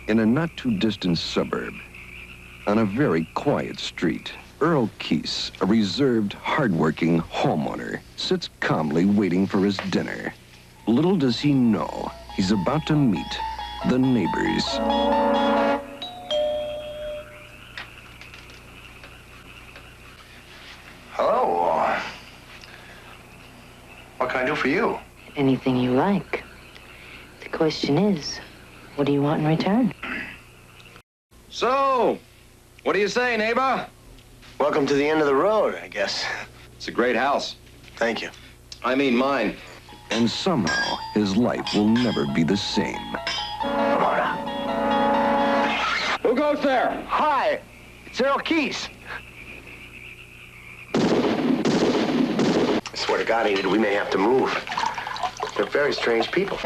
In a not-too-distant suburb, on a very quiet street, Earl Keese, a reserved, hard-working homeowner, sits calmly waiting for his dinner. Little does he know, he's about to meet the neighbors. Hello. What can I do for you? Anything you like. The question is, what do you want in return? So, what do you say, neighbor? Welcome to the end of the road, I guess. It's a great house. Thank you. I mean mine. And somehow, his life will never be the same. Come on out. Who goes there? Hi, it's Earl Keese. I swear to God, Enid, we may have to move. They're very strange people.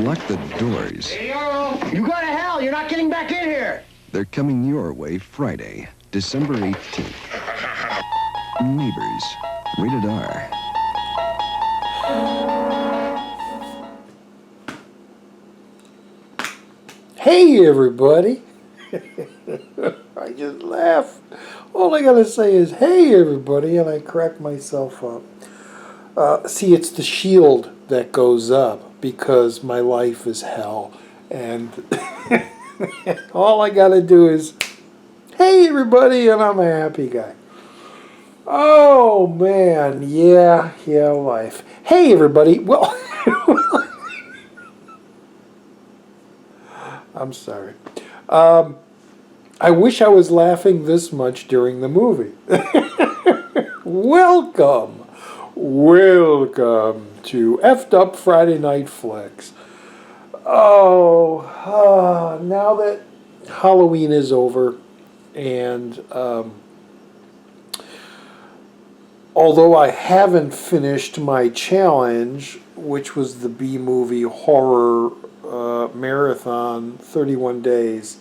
Lock the doors. Hey, Earl! You go to hell! You're not getting back in here! They're coming your way Friday, December 18th. Neighbors, rated R. Hey, everybody. I just laugh. All I gotta say is, hey, everybody, and I crack myself up. See, it's the shield that goes up because my life is hell. And all I gotta do is, hey, everybody, and I'm a happy guy. Oh, man. Yeah, life. Hey, everybody. Well, I'm sorry. I wish I was laughing this much during the movie. Welcome to Effed Up Friday Night Flicks. Oh, now that Halloween is over, and although I haven't finished my challenge, which was the B-movie horror marathon, 31 days,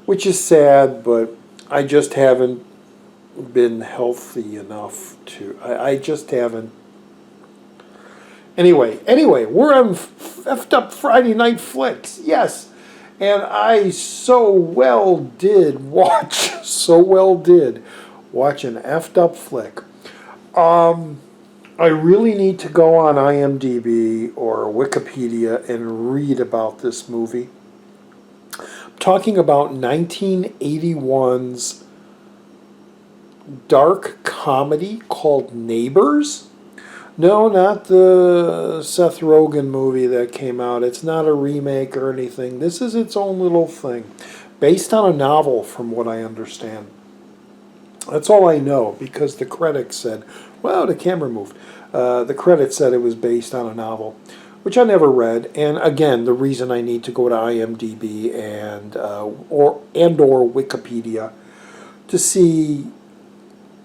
which is sad, but I just haven't been healthy enough to, I just haven't. Anyway, we're on Effed Up Friday Night Flicks, yes, and I so well did watch an effed up flick. I really need to go on IMDb or Wikipedia and read about this movie. I'm talking about 1981's dark comedy called Neighbors. No, not the Seth Rogen movie that came out. It's not a remake or anything. This is its own little thing, based on a novel from what I understand. That's all I know, because the credits said, well, the camera moved. The credits said it was based on a novel, which I never read. And again, the reason I need to go to IMDb and or Wikipedia to see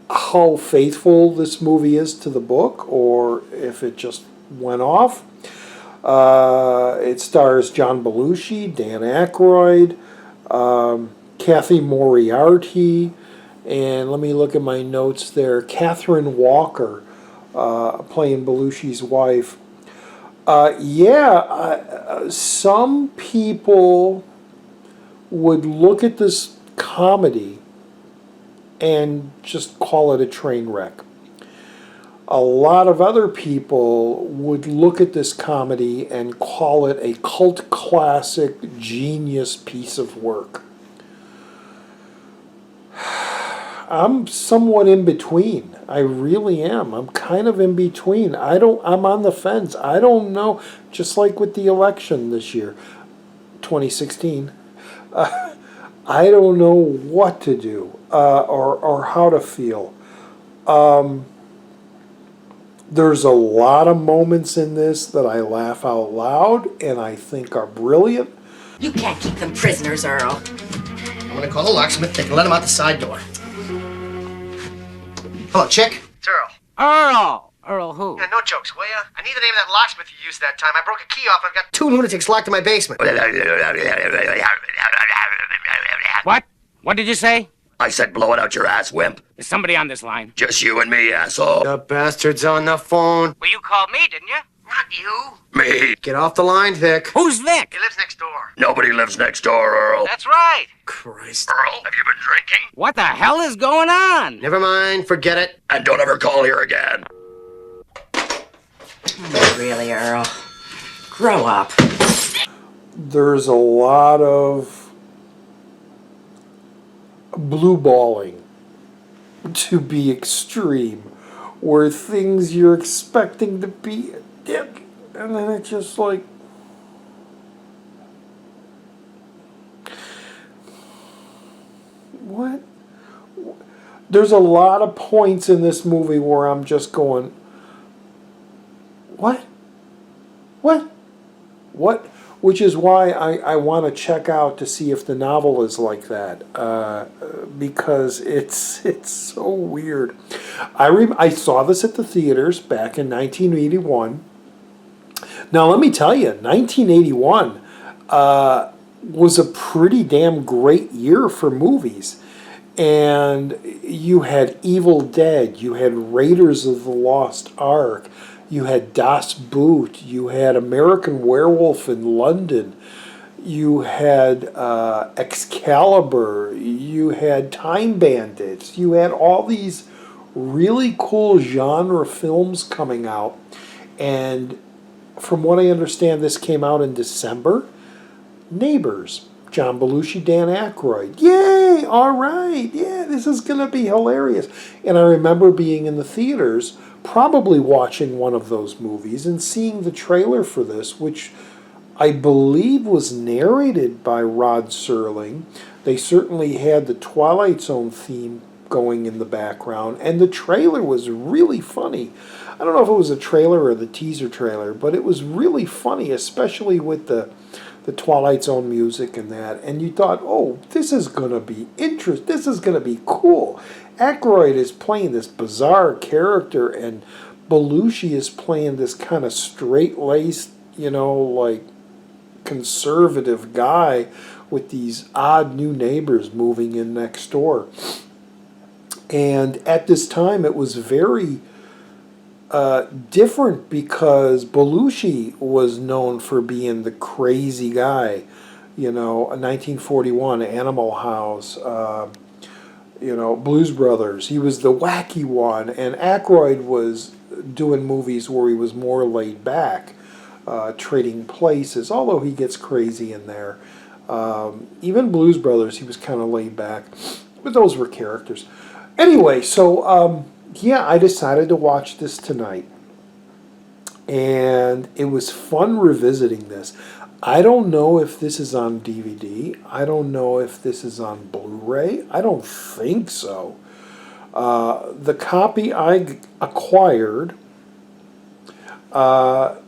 how faithful this movie is to the book, or if it just went off. It stars John Belushi, Dan Aykroyd, Kathy Moriarty, and let me look at my notes there. Catherine Walker playing Belushi's wife. Some people would look at this comedy and just call it a train wreck. A lot of other people would look at this comedy and call it a cult classic, genius piece of work. I'm somewhat in between. I really am. I'm kind of in between. I'm on the fence. I don't know. Just like with the election this year, 2016. I don't know what to do or how to feel. There's a lot of moments in this that I laugh out loud and I think are brilliant. You can't keep them prisoners, Earl. I'm gonna call the locksmith. They can let him out the side door. Hello, chick. It's Earl. Earl! Earl who? Yeah, no jokes, will ya? I need the name of that locksmith you used that time. I broke a key off and I've got 2 lunatics locked in my basement. What? What did you say? I said blow it out your ass, wimp. Is somebody on this line? Just you and me, asshole. The bastard's on the phone. Well, you called me, didn't you? Not you. Me. Get off the line, Vic. Who's Vic? He lives next door. Nobody lives next door, Earl. That's right. Christ. Earl, have you been drinking? What the hell is going on? Never mind, forget it. And don't ever call here again. Really, Earl? Grow up. There's a lot of blue balling, to be extreme, where things you're expecting to be a dick, and then it's just like, what? There's a lot of points in this movie where I'm just going, what? What? What? Which is why I want to check out to see if the novel is like that, because it's so weird. I saw this at the theaters back in 1981. Now let me tell you, 1981 was a pretty damn great year for movies. And you had Evil Dead, you had Raiders of the Lost Ark, you had Das Boot, you had American Werewolf in London, you had Excalibur, you had Time Bandits, you had all these really cool genre films coming out. And from what I understand, this came out in December. Neighbors, John Belushi, Dan Aykroyd. Yay! All right. Yeah, this is going to be hilarious. And I remember being in the theaters, probably watching one of those movies and seeing the trailer for this, which I believe was narrated by Rod Serling. They certainly had the Twilight Zone theme going in the background, and the trailer was really funny. I don't know if it was a trailer or the teaser trailer, but it was really funny, especially with the Twilight Zone music and that. And you thought, oh, this is going to be interesting. This is going to be cool. Aykroyd is playing this bizarre character, and Belushi is playing this kind of straight-laced, like conservative guy with these odd new neighbors moving in next door. And at this time, it was very different because Belushi was known for being the crazy guy. 1941, Animal House, Blues Brothers. He was the wacky one, and Aykroyd was doing movies where he was more laid back, Trading Places, although he gets crazy in there. Even Blues Brothers, he was kind of laid back, but those were characters. Anyway, so I decided to watch this tonight, and it was fun revisiting this. I don't know if this is on DVD. I don't know if this is on Blu-ray. I don't think so. The copy I acquired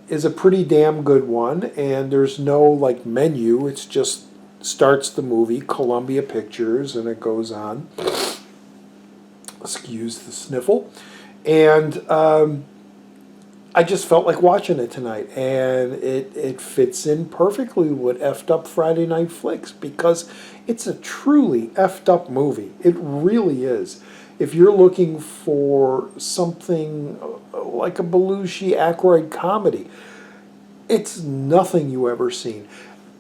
is a pretty damn good one, and there's no menu. It's just starts the movie, Columbia Pictures, and it goes on. Excuse the sniffle. And I just felt like watching it tonight, and it fits in perfectly with effed up Friday Night Flicks, because it's a truly effed up movie. It really is. If you're looking for something like a Belushi Aykroyd comedy, it's nothing you ever seen.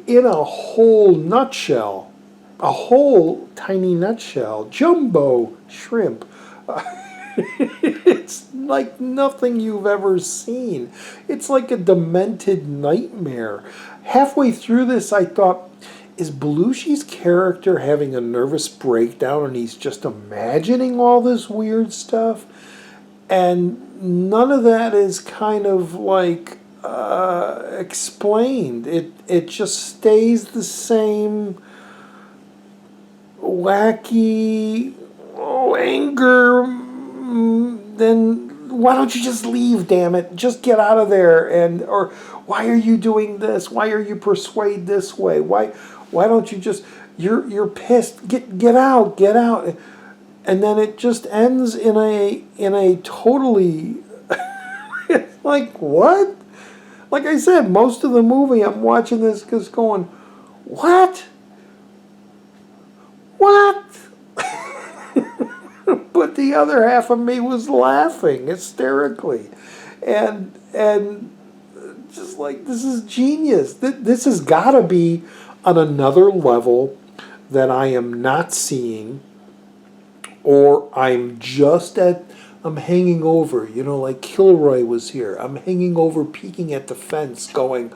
In a whole nutshell, a whole tiny nutshell, jumbo shrimp. It's like nothing you've ever seen. It's like a demented nightmare. Halfway through this, I thought, is Belushi's character having a nervous breakdown and he's just imagining all this weird stuff? And none of that is kind of explained. It just stays the same wacky anger. Then why don't you just leave, damn it? Just get out of there. Or why are you doing this? Why are you persuade this way? Why don't you just, you're pissed, get out. And then it just ends in a totally like, what? Like I said, most of the movie I'm watching this just going, what? But the other half of me was laughing hysterically, and just like, this is genius. This has got to be on another level that I am not seeing, or I'm hanging over, like Kilroy was here. I'm hanging over, peeking at the fence, going,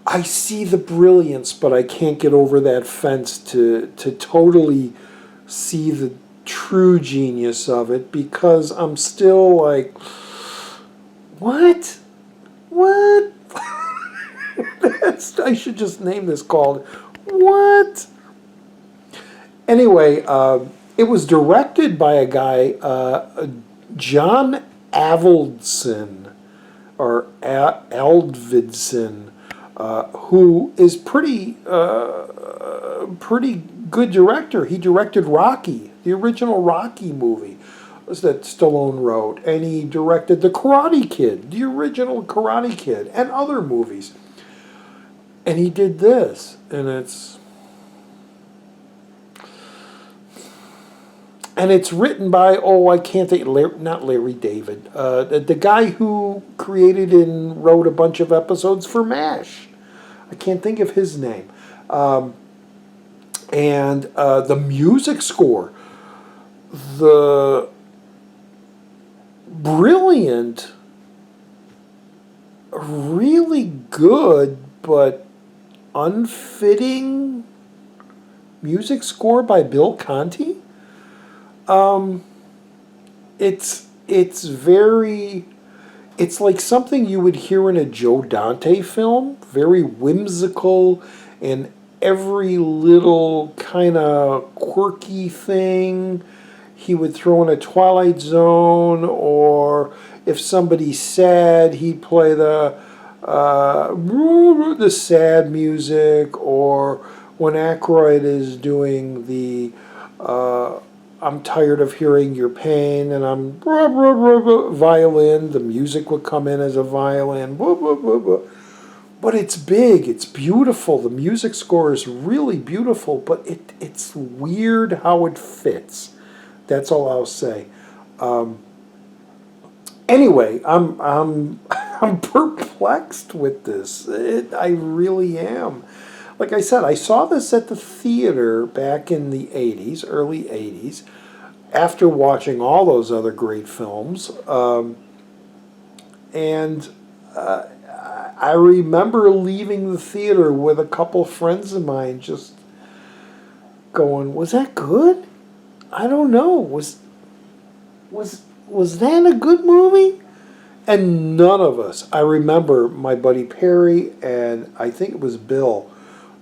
I see the brilliance, but I can't get over that fence to totally see the true genius of it, because I'm still like, what? I should just name this called What? Anyway, it was directed by a guy, John Avildsen, or Aldvidson, who is pretty good director. He directed Rocky, the original Rocky movie that Stallone wrote, and he directed The Karate Kid, the original Karate Kid, and other movies. And he did this, and it's written by, I can't think, not Larry David, the guy who created and wrote a bunch of episodes for MASH. I can't think of his name. And the music score, the brilliant, really good, but unfitting music score by Bill Conti. It's like something you would hear in a Joe Dante film, very whimsical, and every little kind of quirky thing he would throw in a Twilight Zone, or if somebody's sad, he'd play the sad music, or when Aykroyd is doing the I'm tired of hearing your pain, and I'm violin, the music would come in as a violin, but it's big, it's beautiful, the music score is really beautiful, but it's weird how it fits. That's all I'll say. Anyway, I'm perplexed with this. I really am. Like I said, I saw this at the theater back in the 80s, early 80s, after watching all those other great films. And I remember leaving the theater with a couple friends of mine just going, was that good? I don't know. Was that a good movie? And none of us. I remember my buddy Perry and I think it was Bill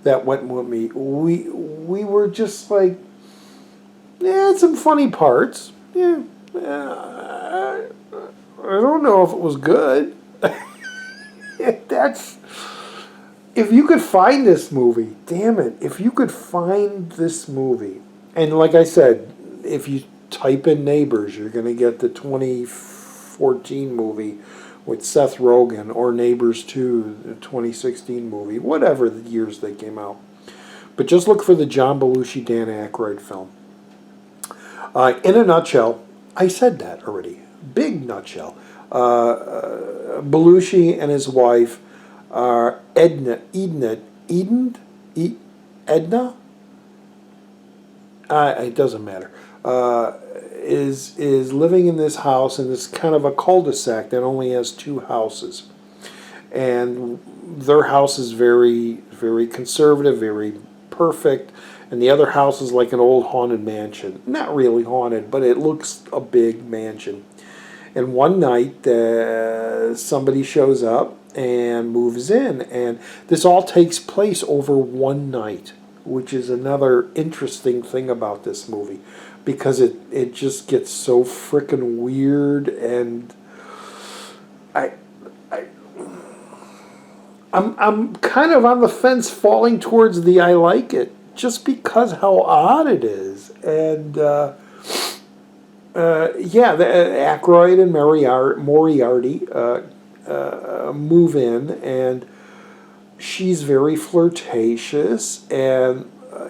that went with me. We were just like, yeah, some funny parts. Yeah, I don't know if it was good. If you could find this movie, damn it, if you could find this movie, and like I said, if you type in Neighbors, you're going to get the 2014 movie with Seth Rogen, or Neighbors 2, the 2016 movie, whatever the years they came out. But just look for the John Belushi, Dan Aykroyd film. In a nutshell, I said that already. Big nutshell. Belushi and his wife are Edna. It doesn't matter. Is living in this house, in this kind of a cul-de-sac that only has two houses, and their house is very, very conservative, very perfect, and the other house is like an old haunted mansion. Not really haunted, but it looks a big mansion. And one night, somebody shows up and moves in, and this all takes place over one night, which is another interesting thing about this movie, because it just gets so frickin' weird, and I'm kind of on the fence, falling towards the I like it, just because how odd it is. And Aykroyd and Moriarty move in, and she's very flirtatious, and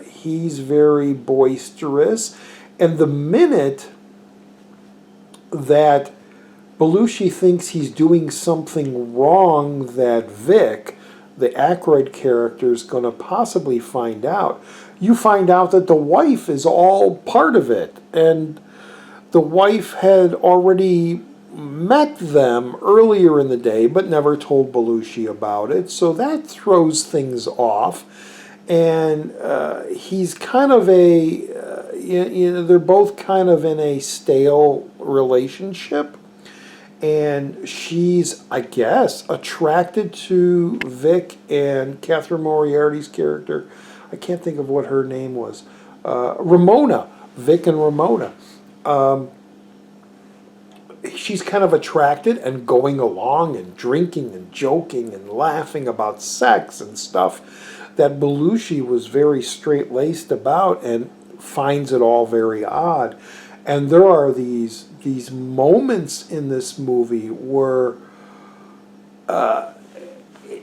he's very boisterous. And the minute that Belushi thinks he's doing something wrong, that Vic, the Aykroyd character is going to possibly find out. You find out that the wife is all part of it, and the wife had already met them earlier in the day, but never told Belushi about it, so that throws things off. And he's kind of they're both kind of in a stale relationship. And she's, I guess, attracted to Vic and Catherine Moriarty's character. I can't think of what her name was. Ramona. Vic and Ramona. She's kind of attracted and going along and drinking and joking and laughing about sex and stuff that Belushi was very straight-laced about and finds it all very odd. And there are these moments in this movie where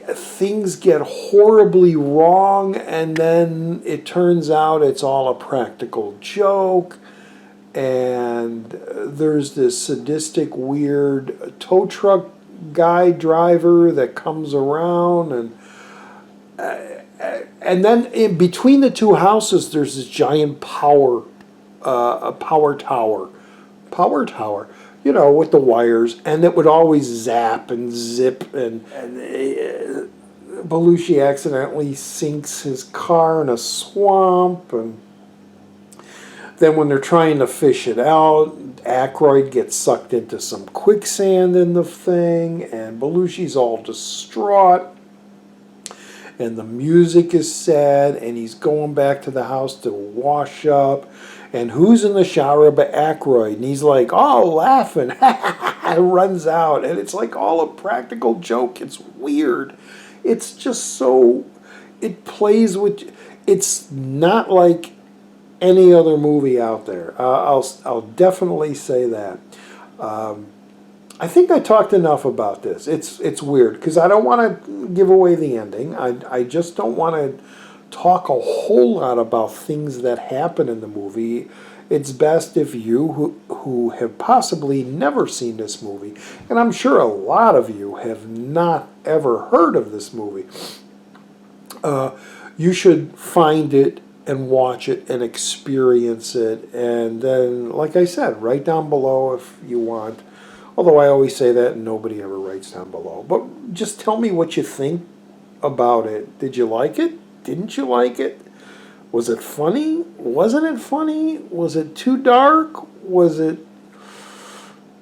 things get horribly wrong, and then it turns out it's all a practical joke. And there's this sadistic, weird tow truck guy driver that comes around, and then in between the two houses, there's this giant power tower, with the wires, and it would always zap and zip, and Belushi accidentally sinks his car in a swamp, and then when they're trying to fish it out, Aykroyd gets sucked into some quicksand in the thing, and Belushi's all distraught, and the music is sad, and he's going back to the house to wash up, and who's in the shower but Aykroyd, and he's like, oh, laughing, and runs out, and it's like all a practical joke. It's weird. It's just so, it plays with, it's not like any other movie out there. I'll definitely say that. I think I talked enough about this. It's weird because I don't want to give away the ending. I just don't want to talk a whole lot about things that happen in the movie. It's best if you who have possibly never seen this movie, and I'm sure a lot of you have not ever heard of this movie, you should find it and watch it and experience it. And then, like I said, write down below if you want. Although I always say that and nobody ever writes down below. But just tell me what you think about it. Did you like it? Didn't you like it? Was it funny? Wasn't it funny? Was it too dark? Was it...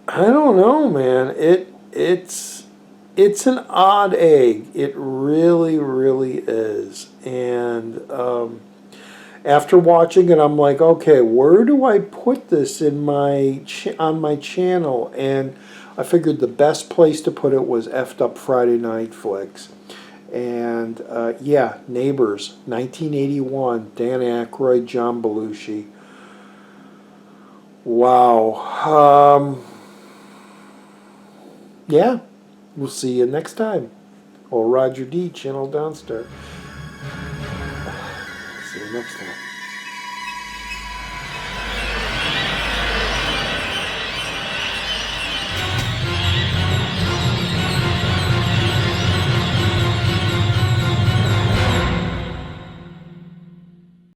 I don't know, man. It's an odd egg. It really, really is. And after watching it, I'm like, okay, where do I put this in on my channel? And I figured the best place to put it was Effed Up Friday Night Flicks. And yeah, Neighbors, 1981, Dan Aykroyd, John Belushi. Wow. Yeah, we'll see you next time. Or Roger D, Channel Donstar. See you next time.